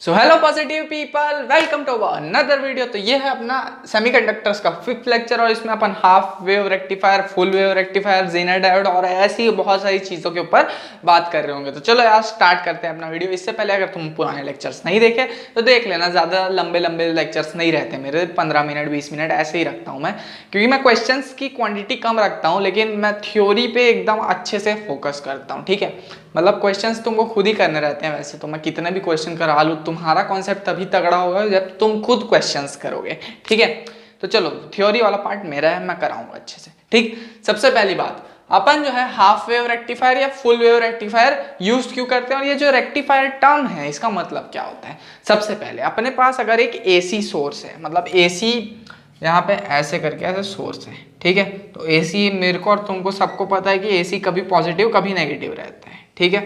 So hello positive people, welcome to another video. तो ये है अपना सेमीकंडक्टर्स का 5th लेक्चर और इसमें अपन half wave rectifier, full wave rectifier, zener diode और ऐसी बहुत सारी चीज़ों के ऊपर बात कर रहे होंगे। तो चलो यार स्टार्ट करते हैं अपना वीडियो। इससे पहले अगर तुम पुराने लेक्चर्स नहीं देखे तो देख लेना, ज़्यादा लंबे लंबे लेक्चर्स नहीं रहते मेरे, 15 मिनट 20 मिनट ऐसे ही रखता हूँ मैं, क्योंकि मैं क्वेश्चन की क्वान्टिटी कम रखता हूँ लेकिन मैं थ्योरी पे एकदम अच्छे से फोकस करता हूँ। ठीक है, मतलब क्वेश्चंस तुमको खुद ही करने रहते हैं। वैसे तो मैं कितने भी क्वेश्चन करा लूँ, तुम्हारा कॉन्सेप्ट तभी तगड़ा होगा जब तुम खुद क्वेश्चंस करोगे। ठीक है, तो चलो थ्योरी वाला पार्ट मेरा है, मैं कराऊंगा अच्छे से। ठीक, सबसे पहली बात, अपन जो है हाफ वेव रेक्टिफायर या फुल वेव रेक्टिफायर यूज क्यों करते हैं और ये जो रेक्टिफायर टर्म है इसका मतलब क्या होता है। सबसे पहले अपने पास अगर एक एसी सोर्स है, मतलब एसी यहाँ पे ऐसे करके ऐसे सोर्स है, ठीक है, तो एसी मेरे को और तुमको सबको पता है कि एसी कभी पॉजिटिव कभी नेगेटिव रहता है। ठीक है,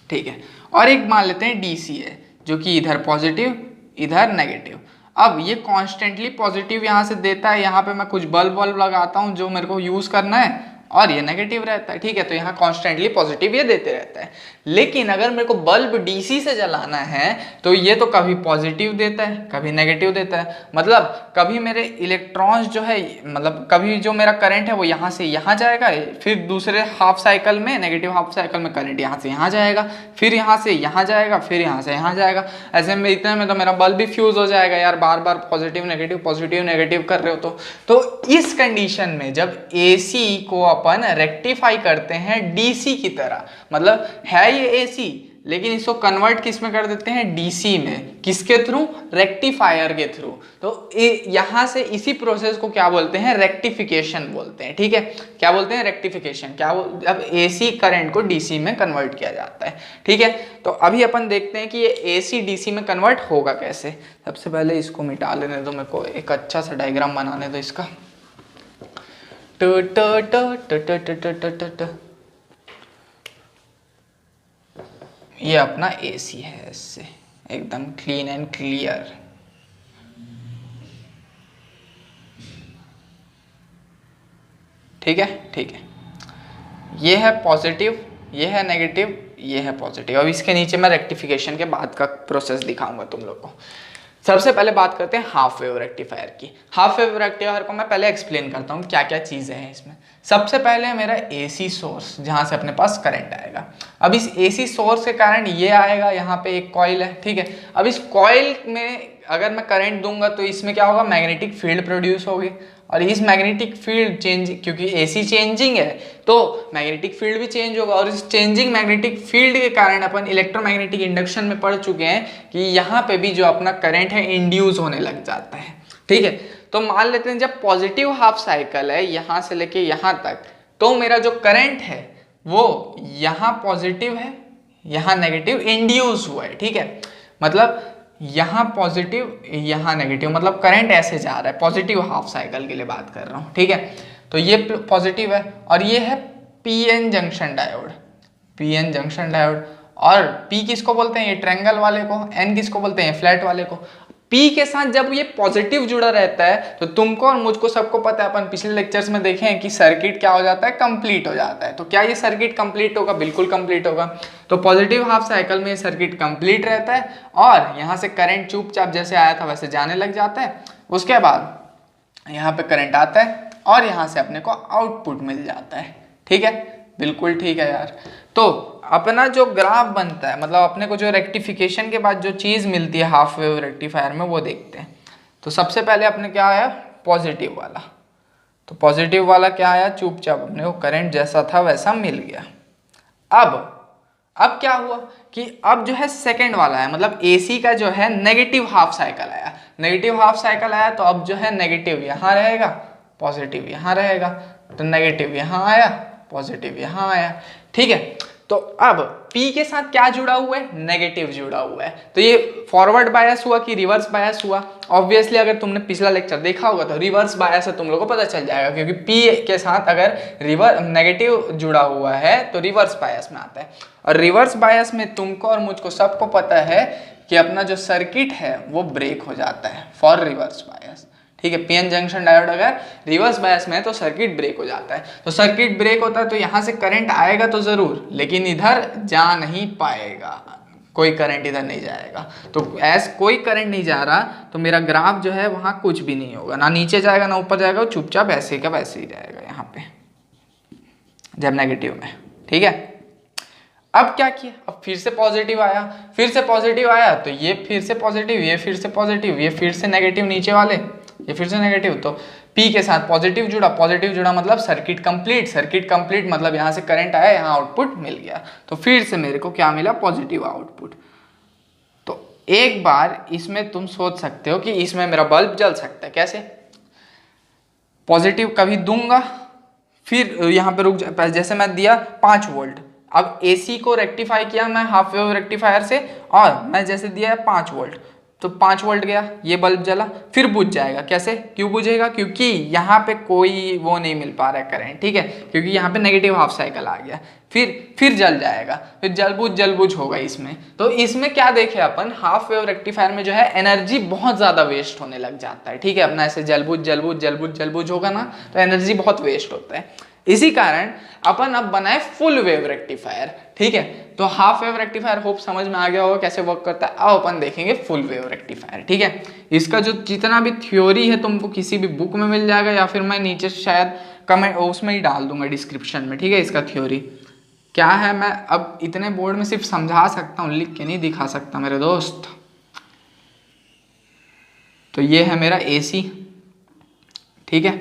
ठीक है, और एक मान लेते हैं डीसी है जो कि इधर पॉजिटिव इधर नेगेटिव। अब ये कॉन्स्टेंटली पॉजिटिव यहाँ से देता है, यहाँ पे मैं कुछ बल्ब लगाता हूँ जो मेरे को यूज करना है और ये नेगेटिव रहता है। ठीक है, तो यहाँ कॉन्स्टेंटली पॉजिटिव ये देते रहता है। लेकिन अगर मेरे को बल्ब डीसी से जलाना है तो ये तो कभी पॉजिटिव देता है कभी नेगेटिव देता है। मतलब कभी मेरे इलेक्ट्रॉन्स जो है, मतलब कभी जो मेरा करंट है वो यहाँ से यहाँ जाएगा, फिर दूसरे हाफ साइकिल में, नेगेटिव हाफ साइकिल में करंट यहाँ से यहाँ जाएगा, फिर यहाँ से यहाँ जाएगा, फिर यहाँ से यहाँ जाएगा। ऐसे में इतने में तो मेरा बल्ब भी फ्यूज हो जाएगा यार, बार बार पॉजिटिव नेगेटिव कर रहे हो तो इस कंडीशन में जब एसी को अपन रेक्टिफाई करते हैं डीसी की तरह, मतलब है ये एसी लेकिन इसको कन्वर्ट किस में कर देते हैं, डीसी में। किसके थ्रू, रेक्टिफायर के थ्रू। तो यहां से इसी प्रोसेस को क्या बोलते हैं, रेक्टिफिकेशन बोलते हैं। ठीक है, क्या बोलते हैं, रेक्टिफिकेशन। क्या अब एसी करंट को डीसी में कन्वर्ट किया जाता है। ठीक है, तो अभी अपन देखते हैं कि ये एसी डीसी में कन्वर्ट होगा कैसे। सबसे पहले इसको मिटा लेने दो, मेरे को एक अच्छा सा डायग्राम बनाने दो इसका। ये अपना एसी है, इससे एकदम क्लीन एंड क्लियर। ठीक है, ठीक है, ये है पॉजिटिव, ये है नेगेटिव, ये है पॉजिटिव। अब इसके नीचे मैं रेक्टिफिकेशन के बाद का प्रोसेस दिखाऊंगा तुम लोग को। सबसे पहले बात करते हैं हाफ वेव रेक्टिफायर की। हाफ वेव रेक्टिफायर को मैं पहले एक्सप्लेन करता हूँ क्या क्या चीज़ें हैं इसमें। सबसे पहले मेरा एसी सोर्स, जहाँ से अपने पास करंट आएगा। अब इस एसी सोर्स के कारण ये आएगा, यहाँ पे एक कॉइल है। ठीक है, अब इस कॉइल में अगर मैं करंट दूंगा तो इसमें क्या होगा, मैग्नेटिक फील्ड प्रोड्यूस होगी और इस मैग्नेटिक फील्ड चेंज, क्योंकि एसी चेंजिंग है तो मैग्नेटिक फील्ड भी चेंज होगा और इस चेंजिंग मैग्नेटिक फील्ड के कारण अपन इलेक्ट्रोमैग्नेटिक इंडक्शन में पढ़ चुके हैं कि यहाँ पे भी जो अपना करंट है इंड्यूस होने लग जाता है। ठीक है, तो मान लेते हैं जब पॉजिटिव हाफ साइकिल है यहाँ से लेके यहाँ तक, तो मेरा जो करंट है वो यहाँ पॉजिटिव है यहाँ नेगेटिव इंड्यूस हुआ है। ठीक है, मतलब यहाँ पॉजिटिव यहाँ नेगेटिव, मतलब करंट ऐसे जा रहा है, पॉजिटिव हाफ साइकिल के लिए बात कर रहा हूँ। ठीक है, तो ये पॉजिटिव है और ये है PN junction diode. PN junction diode, और पी किसको बोलते हैं, ये ट्रायंगल वाले को, एन किसको बोलते हैं, फ्लैट वाले को। पी के साथ जब ये पॉजिटिव जुड़ा रहता है तो तुमको और मुझको सबको पता है, अपन पिछले लेक्चर्स में देखे हैं कि सर्किट क्या हो जाता है, कंप्लीट हो जाता है। तो क्या ये सर्किट कंप्लीट होगा, बिल्कुल कंप्लीट होगा। तो पॉजिटिव हाफ साइकिल में ये सर्किट कंप्लीट रहता है और यहाँ से करंट चुपचाप जैसे आया था वैसे जाने लग जाता है। उसके बाद यहाँ पे करंट आता है और यहाँ से अपने को आउटपुट मिल जाता है। ठीक है, बिल्कुल ठीक है यार। तो अपना जो ग्राफ बनता है, मतलब अपने को जो रेक्टिफिकेशन के बाद जो चीज़ मिलती है हाफ वेव रेक्टिफायर में, वो देखते हैं। तो सबसे पहले अपने क्या आया, पॉजिटिव वाला। तो पॉजिटिव वाला क्या आया, चुपचाप अपने को करंट जैसा था वैसा मिल गया। अब क्या हुआ कि अब जो है सेकंड वाला है, मतलब एसी का जो है नेगेटिव हाफ साइकिल आया। नेगेटिव हाफ साइकिल आया तो अब जो है नेगेटिव यहाँ रहेगा, पॉजिटिव यहाँ रहेगा। तो नेगेटिव यहाँ आया, पॉजिटिव यहाँ आया। ठीक है, तो अब P के साथ क्या जुड़ा हुआ है, नेगेटिव जुड़ा हुआ है। तो ये फॉरवर्ड बायस हुआ कि रिवर्स बायस हुआ। ऑब्वियसली अगर तुमने पिछला लेक्चर देखा होगा तो रिवर्स बायस है, तुम लोगों को पता चल जाएगा, क्योंकि P के साथ अगर नेगेटिव जुड़ा हुआ है तो रिवर्स बायस में आता है। और रिवर्स बायस में तुमको और मुझको सबको पता है कि अपना जो सर्किट है वो ब्रेक हो जाता है फॉर रिवर्स बायस। ठीक है, पीएन जंक्शन डायोड अगर रिवर्स बायस में है तो सर्किट ब्रेक हो जाता है। तो सर्किट ब्रेक होता है तो यहाँ से करंट आएगा तो जरूर, लेकिन इधर जा नहीं पाएगा। कोई करंट इधर नहीं जाएगा। तो ऐस कोई करंट नहीं जा रहा तो मेरा ग्राफ जो है वहाँ कुछ भी नहीं होगा, ना नीचे जाएगा ना ऊपर जाएगा, चुपचाप ऐसे का वैसे ही रहेगा यहाँ पे जब नेगेटिव में। ठीक है, अब क्या किया, अब फिर से पॉजिटिव आया, फिर से पॉजिटिव आया तो ये फिर से पॉजिटिव, ये फिर से पॉजिटिव, ये फिर से नेगेटिव नीचे वाले, ये फिर से नेगेटिव, तो P के साथ पॉजिटिव जुड़ा, पॉजिटिव जुड़ा मतलब सर्किट कंप्लीट, सर्किट कंप्लीट मतलब यहाँ से करंट आया, यहाँ आउटपुट मिल गया, तो फिर से मेरे को क्या मिला, पॉजिटिव आउटपुट। तो एक बार इसमें तुम सोच सकते हो कि इसमें मेरा बल्ब जल सकता है, कैसे, पॉजिटिव कभी दूंगा, फिर यहाँ पे रुक जा, जैसे मैं दिया 5 वोल्ट, अब AC को रेक्टिफाई किया मैं हाफ वेव रेक्टिफायर से, और मैं जैसे दिया 5 वोल्ट, तो 5 वोल्ट गया, ये बल्ब जला, फिर बुझ जाएगा, कैसे, क्यों बुझेगा, क्योंकि यहाँ पे कोई वो नहीं मिल पा रहा है करंट, ठीक है, क्योंकि यहाँ पे नेगेटिव हाफ साइकिल आ गया, फिर जल जाएगा, फिर जलबुझ होगा इसमें। तो इसमें क्या देखे अपन, हाफ वेव रेक्टिफायर में जो है एनर्जी बहुत ज़्यादा वेस्ट होने लग जाता है, ठीक है, अपना ऐसे जलबुझ होगा ना तो एनर्जी बहुत वेस्ट होता है, इसी कारण अपन अब बनाए फुल वेव रेक्टिफायर। ठीक है, तो हाफ वेव रेक्टिफायर होप समझ में आ गया होगा कैसे वर्क करता है। अब अपन देखेंगे फुल वेव रेक्टिफायर। ठीक है, इसका जो जितना भी थ्योरी है तुमको किसी भी बुक में मिल जाएगा, या फिर मैं नीचे शायद कमेंट उसमें ही डाल दूंगा डिस्क्रिप्शन में। ठीक है, इसका थ्योरी क्या है मैं अब इतने बोर्ड में सिर्फ समझा सकता हूँ, लिख के नहीं दिखा सकता मेरे दोस्त। तो ये है मेरा AC, ठीक है,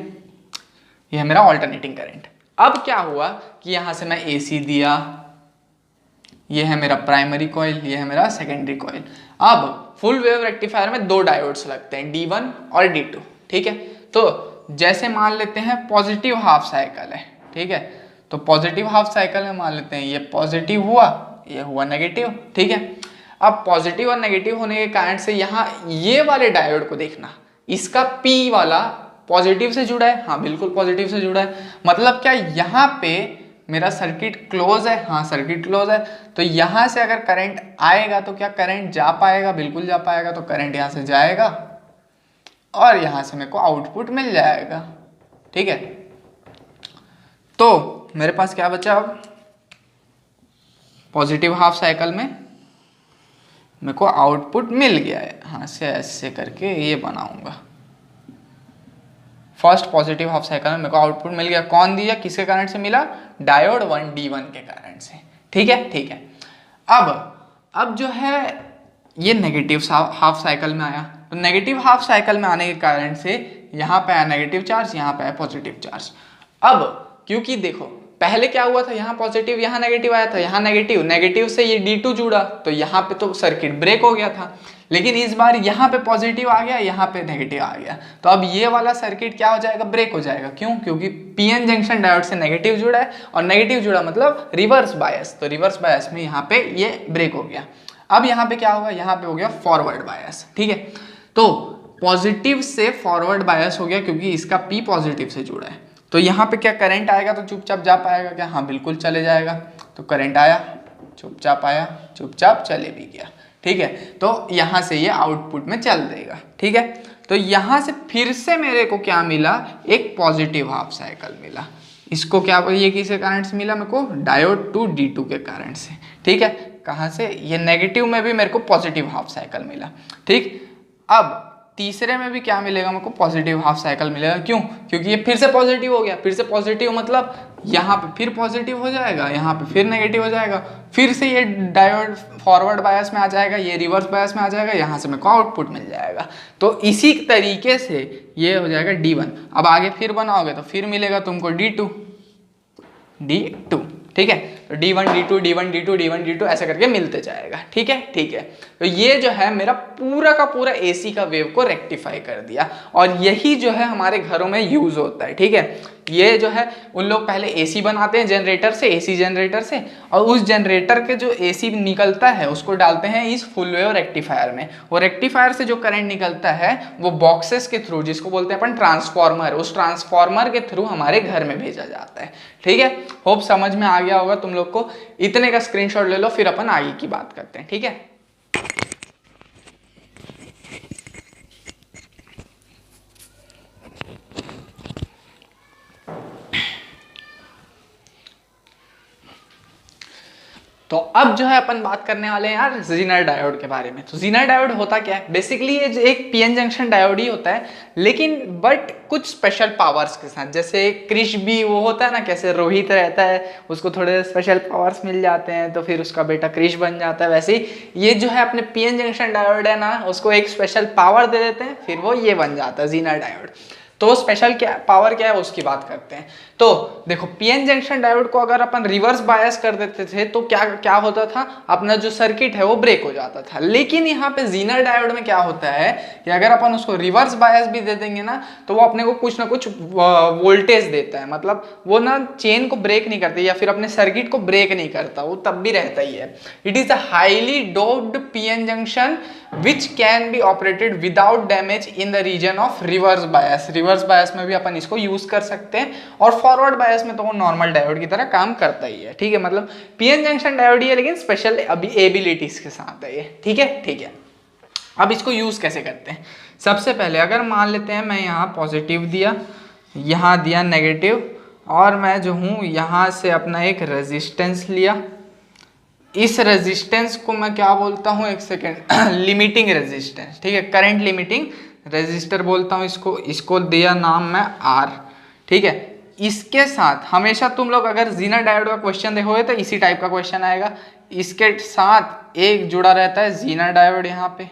ये है मेरा ऑल्टरनेटिंग करंट। अब क्या हुआ कि यहां से मैं AC दिया, ये है मेरा प्राइमरी कॉइल, ये है मेरा सेकेंडरी कॉइल। अब फुल वेव रेक्टिफायर में 2 डायोड्स लगते हैं, D1 और D2। ठीक है, तो जैसे मान लेते हैं पॉजिटिव हाफ साइकिल है, ठीक है, तो पॉजिटिव हाफ साइकिल में मान लेते हैं ये पॉजिटिव हुआ, ये हुआ नेगेटिव। ठीक है, अब पॉजिटिव और नेगेटिव होने के कारण से यहाँ ये वाले डायोड को देखना, इसका P वाला पॉजिटिव से जुड़ा है, हाँ बिल्कुल पॉजिटिव से जुड़ा है, मतलब क्या यहाँ पे मेरा सर्किट क्लोज है, हाँ सर्किट क्लोज है, तो यहाँ से अगर करंट आएगा तो क्या करंट जा पाएगा, बिल्कुल जा पाएगा, तो करंट यहाँ से जाएगा और यहाँ से मेरे को आउटपुट मिल जाएगा। ठीक है, तो मेरे पास क्या बचा, अब पॉजिटिव हाफ साइकिल में मेरे को आउटपुट मिल गया है, हाँ से ऐसे करके ये बनाऊंगा, फर्स्ट पॉजिटिव हाफ साइकिल में मेरे को आउटपुट मिल गया, कौन दिया, किसके कारण से मिला, डायोड 1D1 के कारण से। ठीक है, ठीक है, अब जो है ये नेगेटिव हाफ साइकिल में आया, तो नेगेटिव हाफ साइकिल में आने के कारण से यहाँ पे आया नेगेटिव चार्ज, यहाँ पे आया पॉजिटिव चार्ज। अब क्योंकि देखो पहले क्या हुआ था, यहाँ पॉजिटिव यहाँ नेगेटिव आया था, यहाँ नेगेटिव से ये D2 जुड़ा, तो यहाँ पे तो सर्किट ब्रेक हो गया था, लेकिन इस बार यहाँ पे पॉजिटिव आ गया, यहाँ पे नेगेटिव आ गया, तो अब ये वाला सर्किट क्या हो जाएगा, ब्रेक हो जाएगा। क्यों, क्योंकि PN जंक्शन डायोड से नेगेटिव जुड़ा है, और नेगेटिव जुड़ा मतलब रिवर्स बायस, तो रिवर्स बायस में यहाँ पे ये ब्रेक हो गया। अब यहाँ पे क्या होगा, यहाँ पे हो गया फॉरवर्ड बायस। ठीक है, तो पॉजिटिव से फॉरवर्ड बायस हो गया क्योंकि इसका P पॉजिटिव से जुड़ा है, तो यहाँ पे क्या करंट आएगा तो चुपचाप जा पाएगा क्या, हाँ बिल्कुल चले जाएगा, तो करंट आया, चुपचाप चले भी गया। ठीक है, तो यहाँ से ये आउटपुट में चल देगा। ठीक है, तो यहाँ से फिर से मेरे को क्या मिला, एक पॉजिटिव हाफ साइकिल मिला, इसको क्या, ये किसके कारण से मिला, मेरे को डायोड 2D2 के कारण से। ठीक है, कहाँ से, ये नेगेटिव में भी मेरे को पॉजिटिव हाफ साइकिल मिला। ठीक, अब तीसरे में भी क्या मिलेगा, मेरे को पॉजिटिव हाफ साइकिल मिलेगा। क्यों, क्योंकि ये फिर से पॉजिटिव हो गया, फिर से पॉजिटिव मतलब यहाँ पे फिर पॉजिटिव हो जाएगा, यहाँ पे फिर नेगेटिव हो जाएगा, फिर से ये डायोड फॉरवर्ड बायस में आ जाएगा, ये रिवर्स बायस में आ जाएगा, यहाँ से मेरे को आउटपुट मिल जाएगा। तो इसी तरीके से ये हो जाएगा D1। अब आगे फिर बनाओगे तो फिर मिलेगा तुमको D2। ठीक है, तो D1 D2 D1 D2 D1 D2 ऐसे करके मिलते जाएगा। ठीक है, ठीक है, तो ये जो है मेरा पूरा का पूरा AC का वेव को रेक्टिफाई कर दिया, और यही जो है हमारे घरों में यूज होता है। ठीक है, ये जो है उन लोग पहले AC बनाते हैं जनरेटर से, AC जनरेटर से, और उस जनरेटर के जो AC निकलता है उसको डालते हैं इस फुल वेव रेक्टिफायर में। वो रेक्टिफायर से जो करंट निकलता है वो बॉक्सेस के थ्रू, जिसको बोलते हैं अपन ट्रांसफॉर्मर, उस ट्रांसफॉर्मर के थ्रू हमारे घर में भेजा जाता है। ठीक है, होप समझ में आ गया होगा तुम लोग को। इतने का स्क्रीनशॉट ले लो, फिर अपन आगे की बात करते हैं। ठीक है, तो अब जो है अपन बात करने वाले हैं यार जीनर डायोड के बारे में। तो जीनर डायोड होता क्या है? बेसिकली ये जो एक पीएन जंक्शन डायोड ही होता है, लेकिन बट कुछ स्पेशल पावर्स के साथ। जैसे क्रिश भी वो होता है ना, कैसे रोहित रहता है उसको थोड़े स्पेशल पावर्स मिल जाते हैं तो फिर उसका बेटा क्रिश बन जाता है, वैसे ही ये जो है अपने पीएन जंक्शन डायोड है ना, उसको एक स्पेशल पावर दे देते हैं, फिर वो ये बन जाता है जीनर डायोड। तो स्पेशल क्या पावर क्या है उसकी बात करते हैं। तो देखो, पीएन जंक्शन डायोड को अगर अपन रिवर्स बायस कर देते थे तो क्या क्या होता था, अपना जो सर्किट है वो ब्रेक हो जाता था। लेकिन यहाँ पे जीनर डायोड में क्या होता है कि अगर अपन उसको रिवर्स बायस भी दे देंगे ना, तो वो अपने को कुछ ना कुछ वोल्टेज देता है, मतलब वो ना चेन को ब्रेक नहीं करता या फिर अपने सर्किट को ब्रेक नहीं करता, वो तब भी रहता ही है। It is a highly doped PN junction which can be operated without damage in the region of reverse bias. Reverse bias में भी अपन इसको यूज कर सकते हैं, और फॉरवर्ड बायस में तो वो नॉर्मल डायोड की तरह काम करता ही है। ठीक है, मतलब पीएन जंक्शन डायोड ही है, लेकिन स्पेशल एबिलिटीज के साथ है ये। ठीक है, ठीक है। अब इसको यूज कैसे करते हैं? सबसे पहले अगर मान लेते हैं मैं यहाँ पॉजिटिव दिया, यहाँ दिया नेगेटिव, और मैं जो हूँ यहाँ से अपना एक रेजिस्टेंस लिया। इस रेजिस्टेंस को मैं क्या बोलता हूँ, एक सेकेंड, लिमिटिंग रेजिस्टेंस। ठीक है, करंट लिमिटिंग रेजिस्टर बोलता हूँ इसको। इसको दिया नाम मैं आर। ठीक है, इसके साथ हमेशा तुम लोग अगर जीनर डायोड का क्वेश्चन देखोगे तो इसी टाइप का क्वेश्चन आएगा। इसके साथ एक जुड़ा रहता है जीनर डायोड यहाँ पे।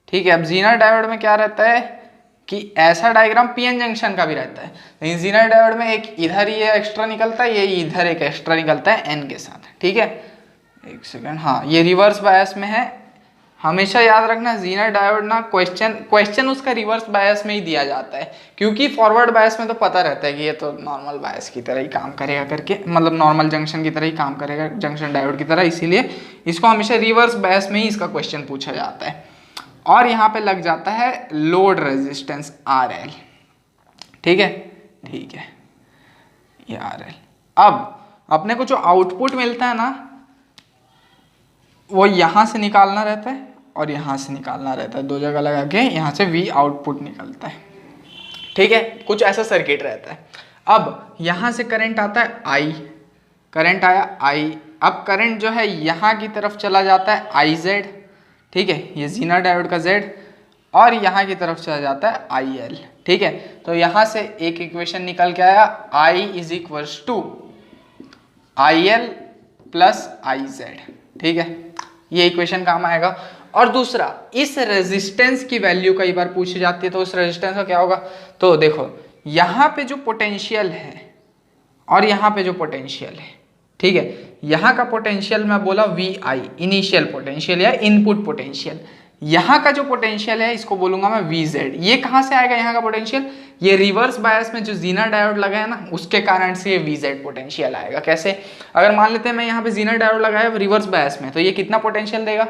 ठीक है, अब जीनर डायोड में क्या रहता है कि ऐसा डायग्राम पीएन जंक्शन का भी रहता है, लेकिन जीनर डायोड में एक इधर ये एक्स्ट्रा निकलता है, ये इधर एक एक्स्ट्रा निकलता है एन के साथ। ठीक है, एक सेकेंड, हाँ ये रिवर्स बायस में है। हमेशा याद रखना जीनर डायोड ना क्वेश्चन उसका रिवर्स बायस में ही दिया जाता है, क्योंकि फॉरवर्ड बायस में तो पता रहता है कि ये तो नॉर्मल बायस की तरह ही काम करेगा करके, मतलब नॉर्मल जंक्शन की तरह ही काम करेगा, जंक्शन डायोड की तरह, इसीलिए इसको हमेशा रिवर्स बायस में ही इसका क्वेश्चन पूछा जाता है। और यहाँ पे लग जाता है लोड रेजिस्टेंस RL। ठीक है, ठीक है, ये RL। अब अपने को जो आउटपुट मिलता है ना, वो यहाँ से निकालना रहता है और यहाँ से निकालना रहता है, दो जगह लगा के यहाँ से V आउटपुट निकलता है। ठीक है, कुछ ऐसा सर्किट रहता है। अब यहाँ से करंट आता है I, करंट आया I। अब करंट जो है यहाँ की तरफ चला जाता है IZ। ठीक है, ये जीनर डायोड का Z, और यहाँ की तरफ चला जाता है IL। ठीक है, तो यहाँ से एक इक्वेशन निकल के आया, I is equals to IL plus IZ। ठीक है, ये इक्वेशन काम आएगा। और दूसरा, इस रेजिस्टेंस की वैल्यू कई बार पूछी जाती है, तो उस रेजिस्टेंस का क्या होगा? तो देखो, यहाँ पे जो पोटेंशियल है और यहाँ पे जो पोटेंशियल है, ठीक है, यहाँ का पोटेंशियल मैं बोला VI, इनिशियल पोटेंशियल या इनपुट पोटेंशियल। यहाँ का जो पोटेंशियल है इसको बोलूंगा मैं VZ। ये कहाँ से आएगा यहाँ का पोटेंशियल? ये रिवर्स बायस में जो जीनर डायोड लगा है ना, उसके कारण से ये VZ पोटेंशियल आएगा। कैसे? अगर मान लेते हैं मैं यहाँ पे जीनर डायोड लगाया रिवर्स बायस में, तो ये कितना पोटेंशियल देगा?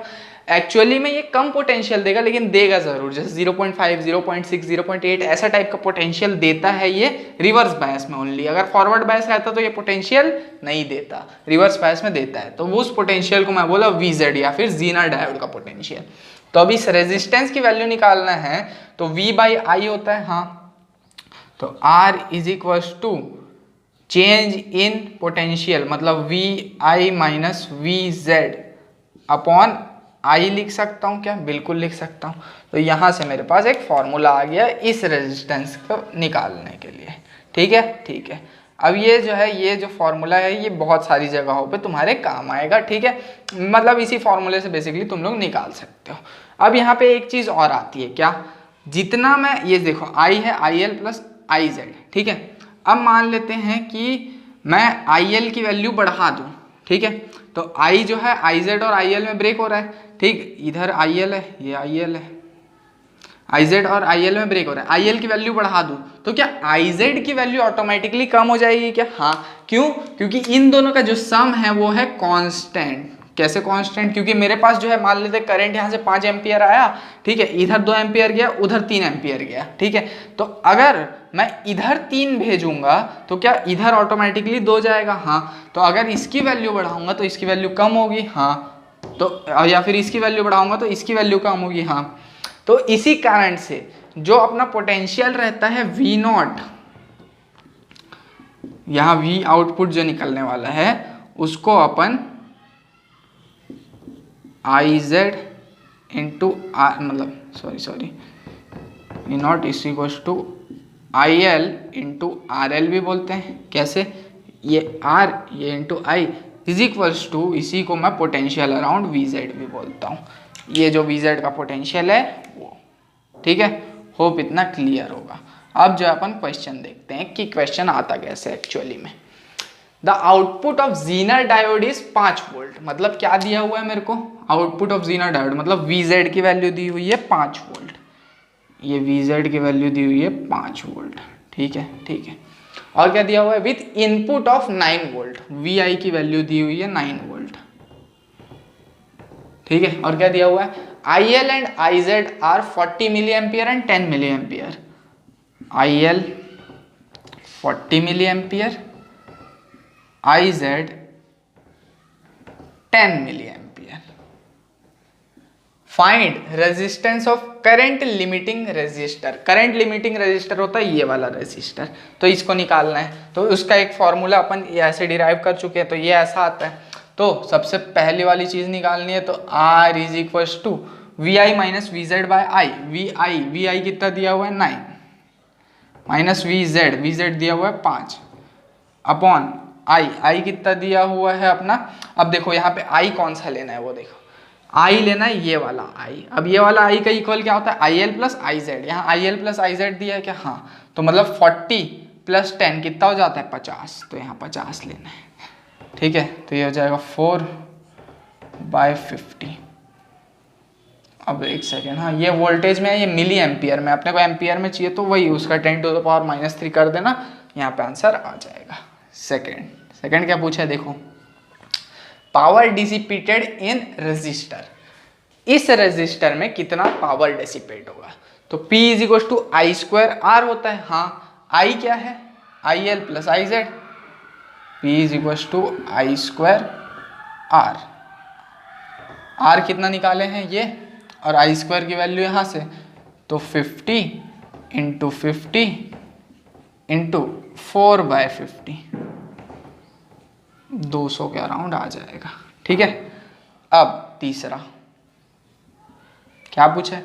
एक्चुअली में ये कम पोटेंशियल देगा, लेकिन देगा जरूर, जैसे 0.5, 0.6, 0.8 ऐसा टाइप का पोटेंशियल देता है ये रिवर्स बायस में ओनली। अगर फॉरवर्ड बायस रहता तो ये पोटेंशियल नहीं देता, रिवर्स बायस में देता है। तो उस पोटेंशियल को मैं बोला VZ या फिर जीनर डायोड का पोटेंशियल। तो अभी इस रेजिस्टेंस की वैल्यू निकालना है तो V/I होता है, हाँ, तो R is equal to change in potential, मतलब VI minus VZ upon I लिख सकता हूँ क्या? बिल्कुल लिख सकता हूँ। तो यहाँ से मेरे पास एक फॉर्मूला आ गया इस रेजिस्टेंस को निकालने के लिए। ठीक है, ठीक है। अब ये जो है, ये जो फॉर्मूला है, ये बहुत सारी जगहों पे तुम्हारे काम आएगा। ठीक है, मतलब इसी फॉर्मूले से बेसिकली तुम लोग निकाल सकते हो। अब यहाँ पे एक चीज़ और आती है, क्या? जितना मैं, ये देखो I है IL प्लस IZ। ठीक है, अब मान लेते हैं कि मैं IL की वैल्यू बढ़ा दूँ। ठीक है, तो I जो है IZ और IL में ब्रेक हो रहा है। ठीक, इधर IL है, ये IL है, IZ और IL में ब्रेक हो रहा है। IL की वैल्यू बढ़ा दूं तो क्या IZ की वैल्यू ऑटोमेटिकली कम हो जाएगी क्या? हाँ, क्यों? क्योंकि इन दोनों का जो सम है वो है कांस्टेंट। कैसे कांस्टेंट? क्योंकि मेरे पास जो है, मान लेते करंट यहाँ से 5 एम्पियर आया, ठीक है, इधर 2 एम्पियर गया, उधर 3 एम्पियर गया। ठीक है, तो अगर मैं इधर 3 भेजूंगा तो क्या इधर ऑटोमेटिकली 2 जाएगा? हाँ, तो अगर इसकी वैल्यू बढ़ाऊंगा तो इसकी वैल्यू कम होगी। हाँ, तो या फिर इसकी वैल्यू बढ़ाऊंगा तो इसकी वैल्यू कम होगी। हाँ, तो इसी कारण से जो अपना पोटेंशियल रहता है V0, यहाँ V आउटपुट जो निकलने वाला है, उसको अपन आई जेड इंटू आर, मतलब sorry E naught is equal to I L into R L भी बोलते हैं। कैसे? ये आर ये into I is equals to, इसी को मैं पोटेंशियल अराउंड वी जेड भी बोलता हूँ। ये जो वी जेड का पोटेंशियल है वो, ठीक है। होप इतना क्लियर होगा। अब जो अपन क्वेश्चन देखते हैं कि क्वेश्चन आता कैसे एक्चुअली में। The output of Zener diode is 5 volt. मतलब क्या दिया हुआ है मेरे को? आउटपुट ऑफ जीनर डायोड मतलब वी जेड की वैल्यू दी हुई है 5 वोल्ट। ये वी जेड की वैल्यू दी हुई है 5 वोल्ट, ठीक है। और क्या दिया हुआ है? With input of 9 volt, V I की वैल्यू दी हुई है 9 वोल्ट, ठीक है। और क्या दिया हुआ है? I L and I Z are 40 milli ampere and 10 milli ampere. I L 40 milli ampere, I Z 10 milli ampere. Find resistance of current limiting resistor. Current limiting resistor होता है ये वाला रेजिस्टर, तो इसको निकालना है। तो उसका एक फॉर्मूला अपन ऐसे डिराइव कर चुके हैं, तो ये ऐसा आता है। तो सबसे पहली वाली चीज निकालनी है, तो R is equal to V I minus V Z by I. V I कितना दिया हुआ है 9 माइनस वी जेड दिया हुआ है 5 अपॉन आई कितना दिया हुआ है अपना। अब देखो यहाँ पे आई कौन सा लेना है वो देखो, आई लेना है ये वाला आई। अब ये वाला आई का इक्वल क्या होता है? I L plus I Z. यहाँ I L plus I Z दिया है क्या? हाँ। तो मतलब 40 प्लस 10 कितना हो जाता है? 50। तो यहाँ 50 लेना है, ठीक है। तो ये हो जाएगा 4/50। अब एक सेकेंड, हाँ ये वोल्टेज में है, ये मिली एम्पियर में, अपने को एम्पियर में चाहिए तो वही उसका 10⁻³ कर देना, यहाँ पे आंसर आ जाएगा। सेकेंड क्या पूछा है देखो, पावर डिसिपेटेड इन रेजिस्टर। इस रेजिस्टर में कितना पावर डिसिपेट होगा? तो P is equal to I square R होता है। हाँ, I क्या है? I L plus I Z. P is equal to I square R। R कितना निकाले हैं ये, और आई स्क्वायर की वैल्यू यहाँ से, तो 50 इंटू 50 इंटू 4/50, 200 के अराउंड आ जाएगा, ठीक है। अब तीसरा क्या पूछा है?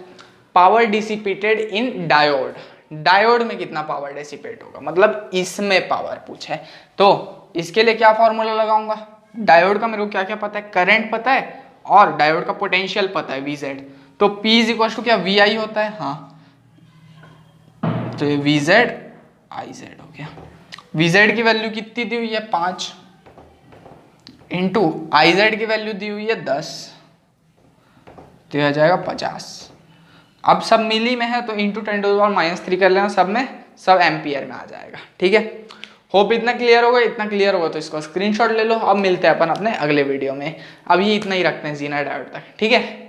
पावर डिसिपेटेड इन डायोड। डायोड में कितना पावर डिसिपेट होगा, मतलब इसमें पावर पूछा है। तो इसके लिए क्या फॉर्मूला लगाऊंगा? डायोड का मेरे को क्या क्या पता है? करंट पता है और डायोड का पोटेंशियल पता है वी जेड। तो P इज इक्वल टू क्या वी आई होता है? हाँ, तो ये वी जेड आई जेड हो गया। वी जेड की वैल्यू कितनी दी हुई है? 5 इंटू आई जेड की वैल्यू दी हुई है 10, तो यह आ जाएगा 50। अब सब मिली में है तो इंटू 10⁻³ कर लेना, सब में सब एम्पियर में आ जाएगा, ठीक है। होप इतना क्लियर होगा तो इसको स्क्रीनशॉट ले लो। अब मिलते हैं अपन अपने अगले वीडियो में। अभी इतना ही रखते हैं जीनर डायोड तक, ठीक है।